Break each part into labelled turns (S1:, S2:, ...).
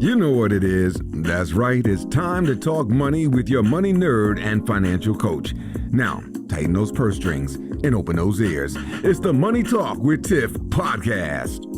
S1: You know what it is. That's right. It's time to talk money with your money nerd and financial coach. Now, tighten those purse strings and open those ears. It's the Money Talk with Tiff podcast.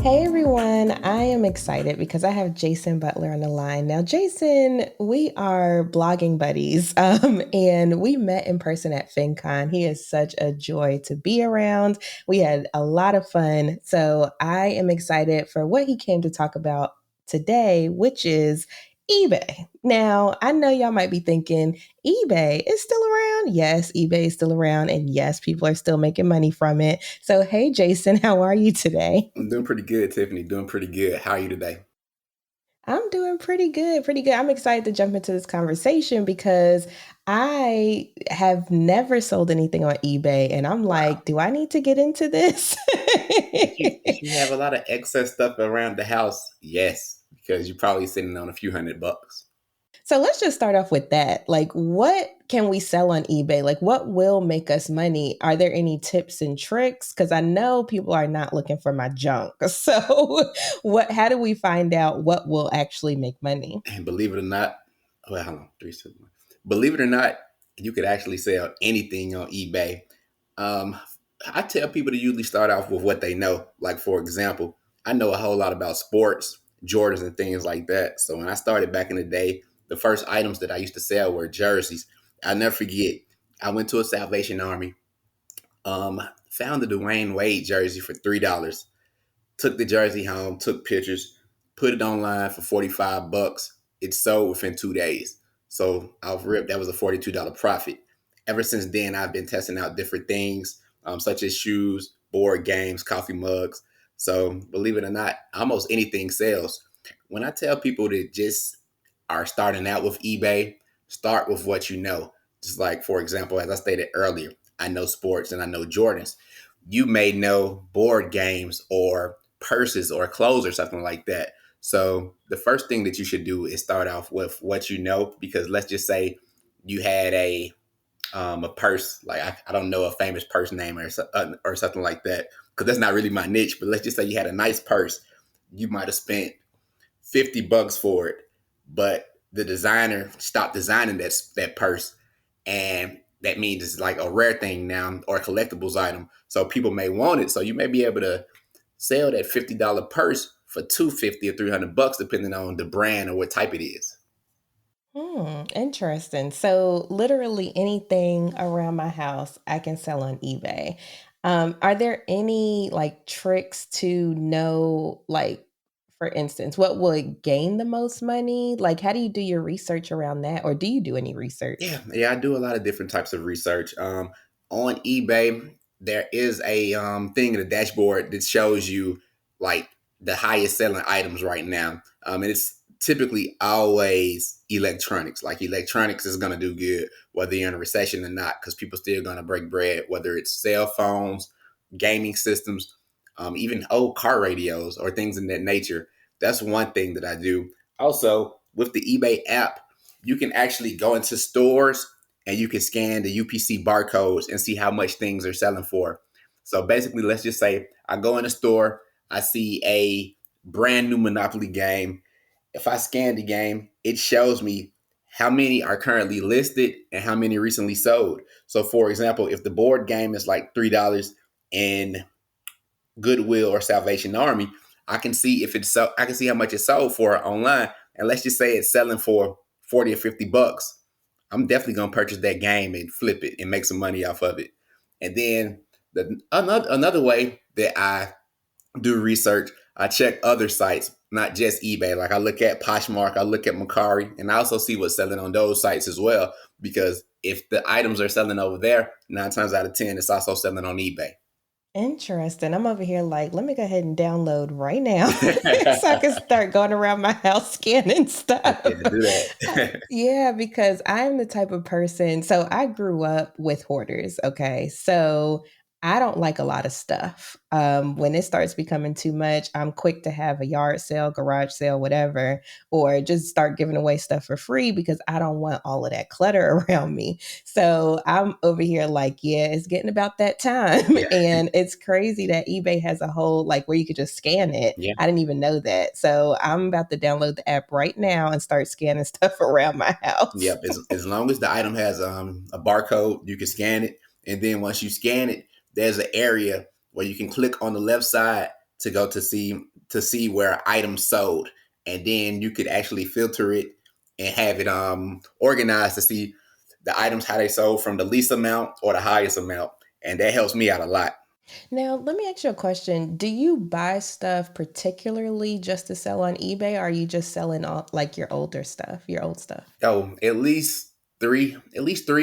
S2: Hey everyone, I am excited because I have Jason Butler on the line. Now, Jason, we are blogging buddies and we met in person at FinCon. He is such a joy to be around. We had a lot of fun. So I am excited for what he came to talk about today, which is eBay. Now, I know y'all might be thinking, eBay is still around? Yes, eBay is still around. And yes, people are still making money from it. So, hey, Jason, how are you today?
S3: I'm doing pretty good, Tiffany. Doing pretty good. How are you today?
S2: I'm doing pretty good, pretty good. I'm excited to jump into this conversation because I have never sold anything on eBay. And I'm
S3: Wow.
S2: like, do I need to get into this?
S3: If you have a lot of excess stuff around the house, yes, because you're probably sitting on a few $100.
S2: So let's just start off with that. Like, what can we sell on eBay? Like, what will make us money? Are there any tips and tricks? Because I know people are not looking for my junk. So, how do we find out what will actually make money?
S3: And believe it or not, well, hold on, 3, 2, 1. Believe it or not, you could actually sell anything on eBay. Um, I tell people to usually start off with what they know. Like, for example, I know a whole lot about sports, Jordans, and things like that. So when I started back in the day, the first items that I used to sell were jerseys. I'll never forget. I went to a Salvation Army, found the Dwayne Wade jersey for $3. Took the jersey home, took pictures, put it online for $45. It sold within 2 days. So off rip, that was a $42 profit. Ever since then, I've been testing out different things, such as shoes, board games, coffee mugs. So believe it or not, almost anything sells. When I tell people that just are starting out with eBay, start with what you know. Just like, for example, as I stated earlier, I know sports and I know Jordans. You may know board games or purses or clothes or something like that. So the first thing that you should do is start off with what you know, because let's just say you had a purse, like I don't know a famous purse name or something like that, because that's not really my niche. But let's just say you had a nice purse, you might have spent $50 for it, but the designer stopped designing that purse, and that means it's like a rare thing now or a collectibles item. So people may want it. So you may be able to sell that $50 purse for $250 or $300, depending on the brand or what type it is.
S2: Interesting. So, literally anything around my house, I can sell on eBay. Are there any like tricks to know, like, for instance, what would gain the most money? Like, how do you do your research around that? Or do you do any research?
S3: Yeah, I do a lot of different types of research. On eBay, there is a thing in the dashboard that shows you like the highest selling items right now. And it's typically always electronics. Like electronics is going to do good, whether you're in a recession or not, because people still going to break bread, whether it's cell phones, gaming systems, even old car radios or things in that nature. That's one thing that I do. Also, with the eBay app, you can actually go into stores and you can scan the UPC barcodes and see how much things are selling for. So basically, let's just say I go in a store, I see a brand new Monopoly game. If I scan the game, it shows me how many are currently listed and how many recently sold. So, for example, if the board game is like $3 in Goodwill or Salvation Army, I can see if it's so I can see how much it's sold for online. And let's just say it's selling for 40 or $50. I'm definitely gonna purchase that game and flip it and make some money off of it. And then another way that I do research, I check other sites, not just eBay. Like I look at Poshmark, I look at Makari, and I also see what's selling on those sites as well. Because if the items are selling over there, 9 times out of 10, it's also selling on eBay.
S2: Interesting. I'm over here like, let me go ahead and download right now so I can start going around my house scanning stuff.
S3: Yeah, do that.
S2: Yeah, because I'm the type of person. So I grew up with hoarders. Okay. So I don't like a lot of stuff. When it starts becoming too much, I'm quick to have a yard sale, garage sale, whatever, or just start giving away stuff for free because I don't want all of that clutter around me. So I'm over here like, yeah, it's getting about that time.
S3: Yeah,
S2: And it's crazy that eBay has a whole like where you could just scan it.
S3: yeah,
S2: I didn't even know that. So I'm about to download the app right now and start scanning stuff around my house.
S3: yep. As long as the item has a barcode, you can scan it, and then once you scan it, there's an area where you can click on the left side to go to see where items sold, and then you could actually filter it and have it organized to see the items how they sold from the least amount or the highest amount, and that helps me out a lot.
S2: Now, let me ask you a question. Do you buy stuff particularly just to sell on eBay, or are you just selling all like your older stuff, your old stuff?
S3: Oh, at least 3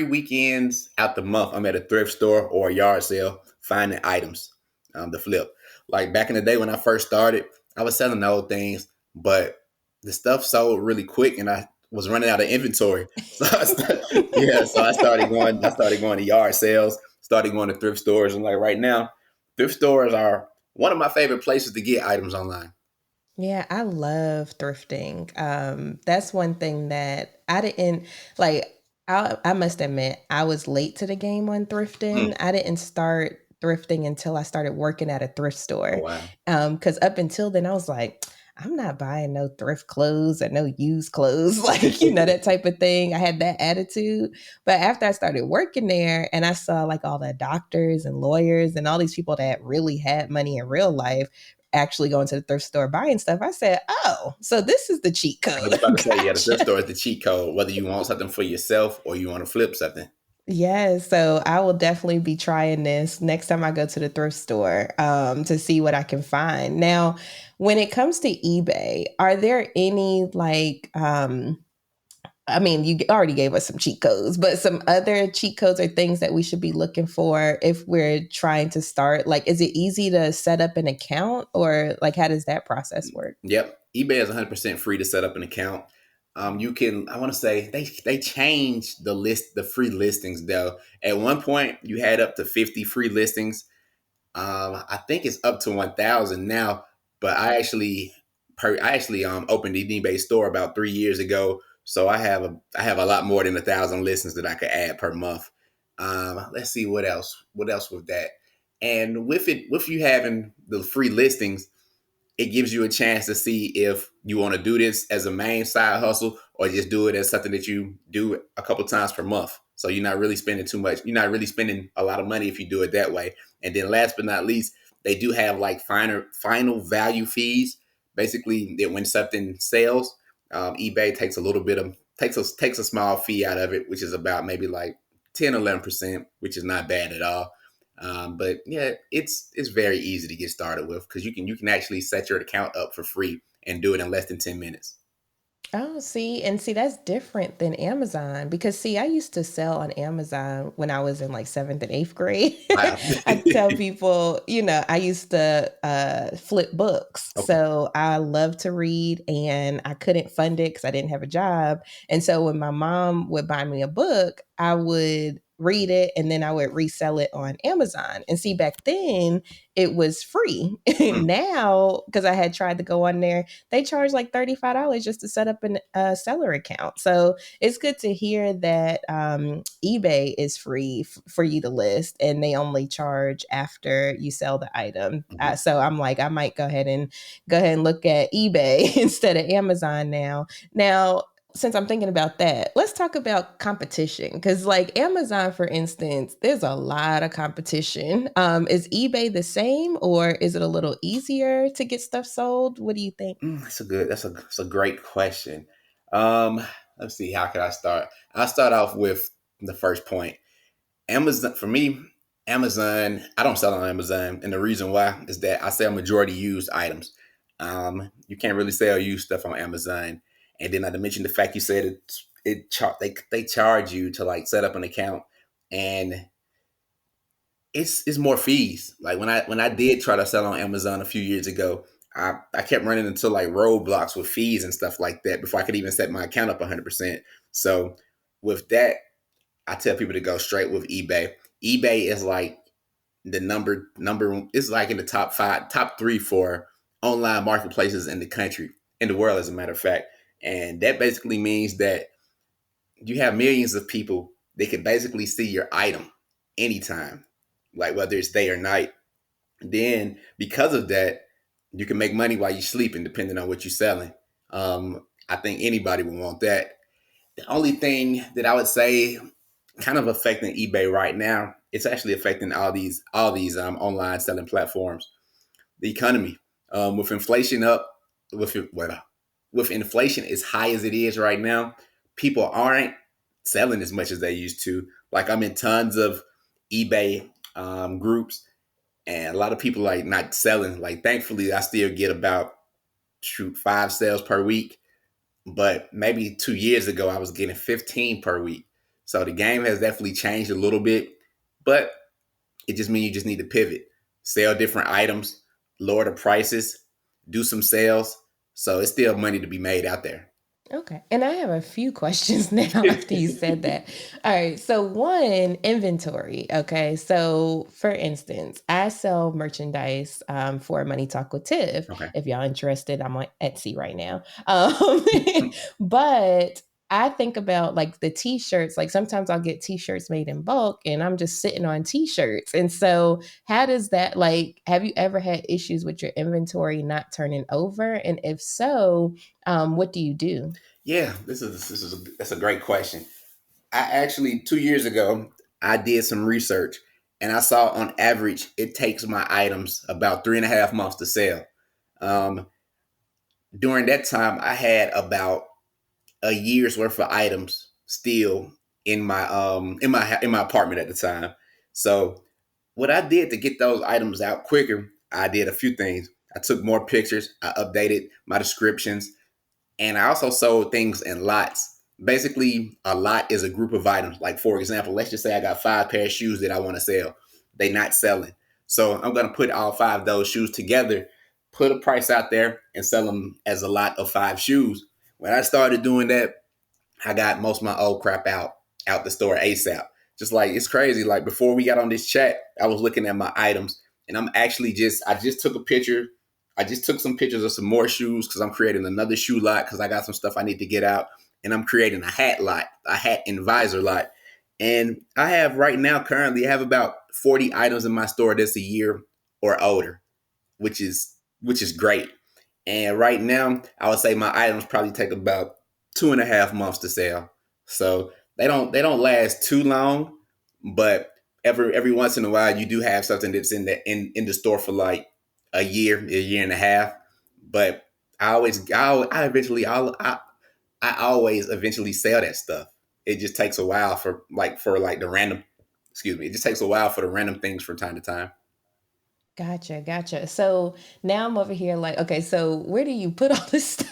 S3: weekends out the month, I'm at a thrift store or a yard sale finding items to flip. Like back in the day when I first started, I was selling the old things, but the stuff sold really quick, and I was running out of inventory. So yeah, so I started going to yard sales, started going to thrift stores, and like right now, thrift stores are one of my favorite places to get items online.
S2: Yeah, I love thrifting. That's one thing that I didn't like. I must admit, I was late to the game on
S3: Mm.
S2: thrifting. I didn't start thrifting until I started working at a thrift
S3: Oh
S2: store.
S3: wow.
S2: Because up until then, I was like, I'm not buying no thrift clothes or no used clothes, like that type of thing. I had that attitude. But after I started working there, and I saw like all the doctors and lawyers and all these people that really had money in real life actually going to the thrift store buying stuff, I said, oh, so this is the cheat
S3: I
S2: code.
S3: was about to say, yeah, the thrift
S2: Gotcha.
S3: store is the cheat code, whether you want something for yourself or you want to flip something.
S2: Yes, so I will definitely be trying this next time I go to the thrift store to see what I can find. Now, when it comes to eBay, are there any like I mean, you already gave us some cheat codes, but some other cheat codes or things that we should be looking for if we're trying to start? Like, is it easy to set up an account or like how does that process work?
S3: Yep, eBay is 100% free to set up an account. You can, I want to say they changed the free listings though. At one point, you had up to 50 free listings. I think it's up to 1,000 now, but I actually opened the eBay store about 3 years ago, so I have a lot more than 1,000 listings that I could add per month. Let's see what else with that, and with you having the free listings, it gives you a chance to see if you want to do this as a main side hustle or just do it as something that you do a couple times per month. So you're not really spending too much. You're not really spending a lot of money if you do it that way. And then last but not least, they do have like final value fees. Basically, that when something sells, eBay takes a little bit of takes a small fee out of it, which is about maybe like 10 11%, which is not bad at all. But yeah, it's very easy to get started with because you can actually set your account up for free and do it in less than 10 minutes.
S2: Oh, see, and see, that's different than Amazon because see, I used to sell on Amazon when I was in like seventh and eighth grade.
S3: Wow.
S2: I tell people, I used to flip books.
S3: Okay.
S2: So I love to read and I couldn't fund it because I didn't have a job. And so when my mom would buy me a book, I would read it and then I would resell it on Amazon. And see, back then it was free.
S3: Hmm.
S2: Now, because I had tried to go on there, they charge like $35 just to set up a seller account. So it's good to hear that eBay is free for you to list and they only charge after you sell the item.
S3: Mhm.
S2: So I'm like, I might go ahead and look at eBay instead of Amazon now. Now, since I'm thinking about that, let's talk about competition. Because, like Amazon, for instance, there's a lot of competition. Is eBay the same, or is it a little easier to get stuff sold? What do you think?
S3: That's a great question. Um, let's see, how could I start? I'll start off with the first point. Amazon for me, Amazon. I don't sell on Amazon, and the reason why is that I sell majority used items. You can't really sell used stuff on Amazon. And then I mentioned the fact you said they charge you to like set up an account, and it's more fees. Like when I did try to sell on Amazon a few years ago, I kept running into like roadblocks with fees and stuff like that before I could even set my account up 100%. So with that, I tell people to go straight with eBay. eBay is like the number is like in the top five, top three for online marketplaces in the country, in the world, as a matter of fact. And that basically means that you have millions of people that can basically see your item anytime, like whether it's day or night. Then because of that, you can make money while you're sleeping, depending on what you're selling. I think anybody would want that. The only thing that I would say kind of affecting eBay right now, it's actually affecting all these online selling platforms. The economy, with inflation up, with well, with inflation as high as it is right now, people aren't selling as much as they used to. Like I'm in tons of eBay groups, and a lot of people like not selling. Like thankfully, I still get about shoot 5 sales per week, but maybe 2 years ago I was getting 15 per week. So the game has definitely changed a little bit, but it just means you just need to pivot, sell different items, lower the prices, do some sales. So it's still money to be made out there.
S2: Okay. And I have a few questions now after you said that. All right. So, one, inventory. Okay. So, for instance, I sell merchandise for Money Talk with Tiff.
S3: Okay.
S2: If y'all interested, I'm on Etsy right now. But I think about like the t-shirts. Like sometimes I'll get t-shirts made in bulk and I'm just sitting on t-shirts. And so, how does that like, have you ever had issues with your inventory not turning over? And if so, what do you do?
S3: Yeah, that's a great question. I actually 2 years ago I did some research and I saw on average it takes my items about 3.5 months to sell. Um, During that time, I had about a year's worth of items still in my apartment at the time. So what I did to get those items out quicker, I did a few things. I took more pictures, I updated my descriptions, and I also sold things in lots. Basically, a lot is a group of items. Like for example, let's just say I got 5 pair of shoes that I want to sell. They not selling. So I'm gonna put all 5 of those shoes together, put a price out there, and sell them as a lot of 5 shoes. When I started doing that, I got most of my old crap out the store ASAP. Just like it's crazy. Like before we got on this chat, I was looking at my items, and I just took a picture. I just took some pictures of some more shoes because I'm creating another shoe lot because I got some stuff I need to get out, and I'm creating a hat lot, a hat and visor lot. And I have right now currently I have about 40 items in my store that's a year or older, which is great. And right now, I would say my items probably take about 2.5 months to sell. So they don't last too long, but every once in a while you do have something that's in the store for like a year and a half. But I always eventually sell that stuff. It just takes a while for the random excuse me, it just takes a while for the random things from time to time.
S2: Gotcha, gotcha. So now I'm over here like, okay, so where do you put all this stuff?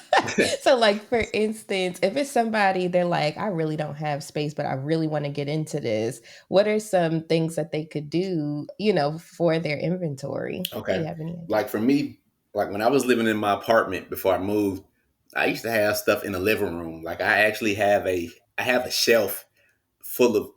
S2: So, like, for instance, if it's somebody, they're like, I really don't have space, but I really want to get into this. What are some things that they could do, for their inventory? Do you
S3: Okay.
S2: have any idea?
S3: Like for me, like when I was living in my apartment before I moved, I used to have stuff in the living room. Like I have a shelf full of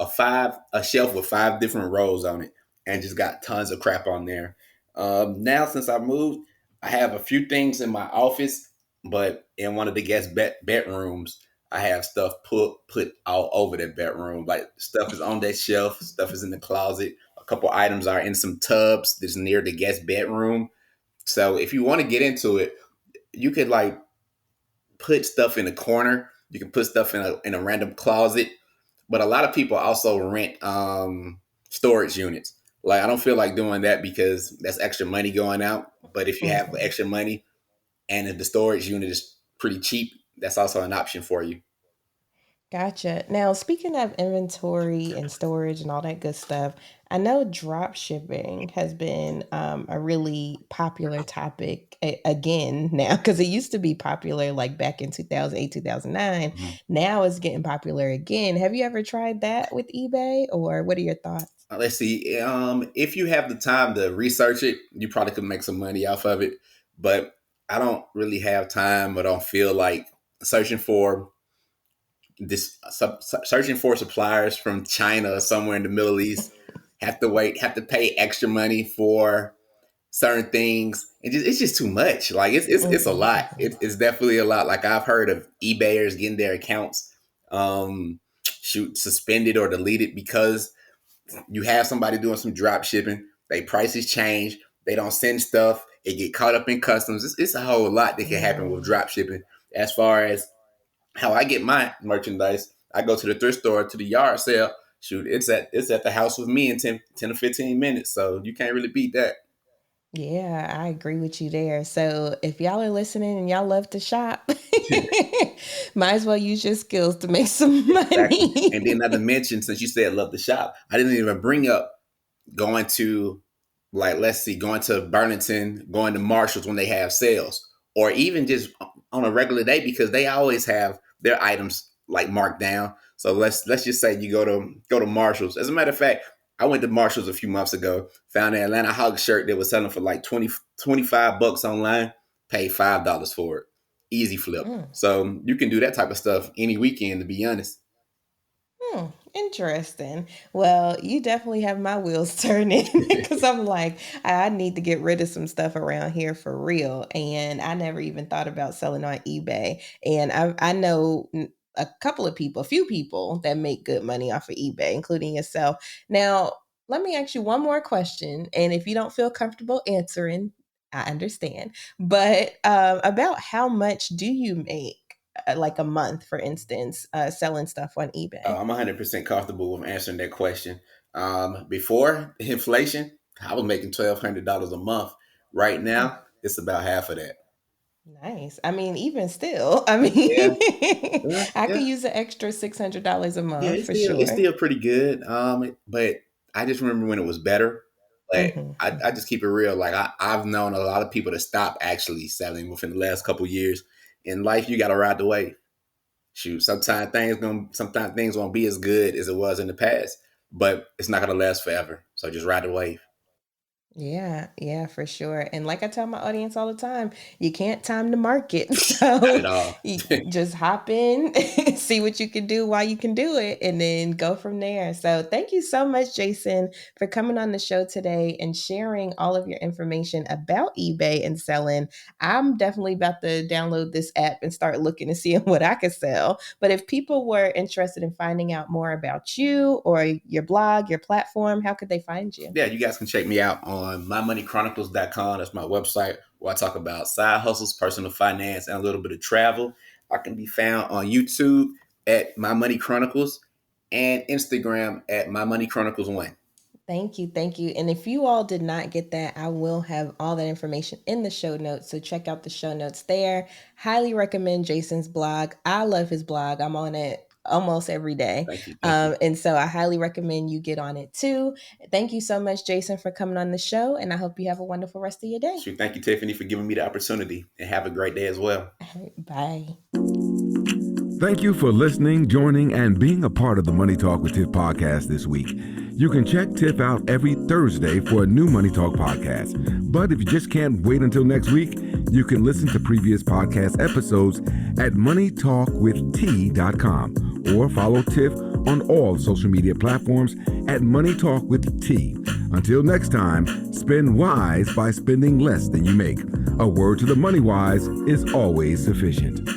S3: a shelf with 5 different rows on it, and just got tons of crap on there. Now since I moved, I have a few things in my office, but in one of the bedrooms, I have stuff put all over that bedroom. Like stuff is on that shelf, stuff is in the closet. A couple items are in some tubs that's near the guest bedroom. So if you want to get into it, you could like put stuff in a corner. You can put stuff in a random closet. But a lot of people also rent storage units. Like I don't feel like doing that because that's extra money going out. But if you have
S2: Mhm.
S3: extra money and if the storage unit is pretty cheap, that's also an option for you.
S2: Gotcha. Now, speaking of inventory and storage and all that good stuff, I know drop shipping has been a really popular topic again now because it used to be popular like back in 2008, 2009.
S3: Mhm.
S2: Now it's getting popular again. Have you ever tried that with eBay or what are your thoughts?
S3: Let's see. If you have the time to research it, you probably could make some money off of it. But I don't really have time or don't feel like searching for searching for suppliers from China or somewhere in the Middle East. have to wait, have to pay extra money for certain things. It's just too much. Like it's a
S2: Mhm,
S3: lot.
S2: mhm.
S3: It's definitely a lot. Like I've heard of eBayers getting their accounts suspended or deleted because you have somebody doing some drop shipping, they prices change, they don't send stuff, it get caught up in customs. It's a whole lot that can happen with
S2: Mm.
S3: drop shipping. As far as how I get my merchandise, I go to the thrift store, to the yard sale. Shoot, it's at the house with me in 10 to 15 minutes. So you can't really beat that.
S2: Yeah, I agree with you there. So if y'all are listening and y'all love to shop, might as well use your skills to make some
S3: Exactly. And then
S2: money.
S3: not to mention, since you said love to shop, I didn't even bring up going to, like, let's see, going to Burlington, going to Marshalls when they have sales, or even just on a regular day because they always have their items like marked down. So let's just say you go to Marshalls. As a matter of fact, I went to Marshalls a few months ago, found an Atlanta Hawks shirt that was selling for like 25 bucks online, paid $5 for it. Easy flip.
S2: Mm.
S3: So you can do that type of stuff any weekend, to be honest.
S2: Hmm, interesting. Well, you definitely have my wheels turning because I'm like, I need to get rid of some stuff around here for real. And I never even thought about selling on eBay. And I know a couple of people, a few people that make good money off of eBay, including yourself. Now, let me ask you one more question. And if you don't feel comfortable answering, I understand. But about how much do you make? Like a month, for instance, selling stuff on eBay?
S3: I'm 100% comfortable with answering that question. Before inflation, I was making $1,200 a month. Right
S2: Mm,
S3: now, it's about half of that.
S2: nice. I mean, even still, I mean,
S3: Yeah, yeah,
S2: I could
S3: yeah,
S2: use an extra $600 a
S3: yeah.
S2: month
S3: It's
S2: for
S3: still it's
S2: sure.
S3: still pretty good. But I just remember when it was better. But
S2: Hmm.
S3: I just keep it real. Like I've known a lot of people to stop actually selling within the last couple years. In life, you got to ride the wave. Shoot, sometimes things won't be as good as it was in the past, but it's not gonna last forever. So just ride the wave.
S2: Yeah, yeah, for sure. And like I tell my audience all the time, you can't time the market.
S3: Not at
S2: So
S3: all.
S2: you just hop in, see what you can do while you can do it, and then go from there. So thank you so much, Jason, for coming on the show today and sharing all of your information about eBay and selling. I'm definitely about to download this app and start looking and seeing what I could sell. But if people were interested in finding out more about you or your blog, your platform, how could they find you?
S3: Yeah, you guys can check me out on mymoneychronicles.com. That's my website where I talk about side hustles, personal finance, and a little bit of travel. I can be found on YouTube at My Money Chronicles and Instagram at My Money Chronicles 1.
S2: Thank you. Thank you. And if you all did not get that, I will have all that information in the show notes. So check out the show notes there. Highly recommend Jason's blog. I love his blog. I'm on it almost every day.
S3: Thank you. Thank you.
S2: And so I highly recommend you get on it too. Thank you so much, Jason, for coming on the show. And I hope you have a wonderful rest of your day.
S3: Shoot, thank you, Tiffany, for giving me the opportunity, and have a great day as well.
S2: All right, bye.
S1: Thank you for listening, joining, and being a part of the Money Talk with Tiff podcast this week. You can check Tiff out every Thursday for a new Money Talk podcast. But if you just can't wait until next week, you can listen to previous podcast episodes at moneytalkwitht.com or follow Tiff on all social media platforms at Money Talk with T. Until next time, spend wise by spending less than you make. A word to the money wise is always sufficient.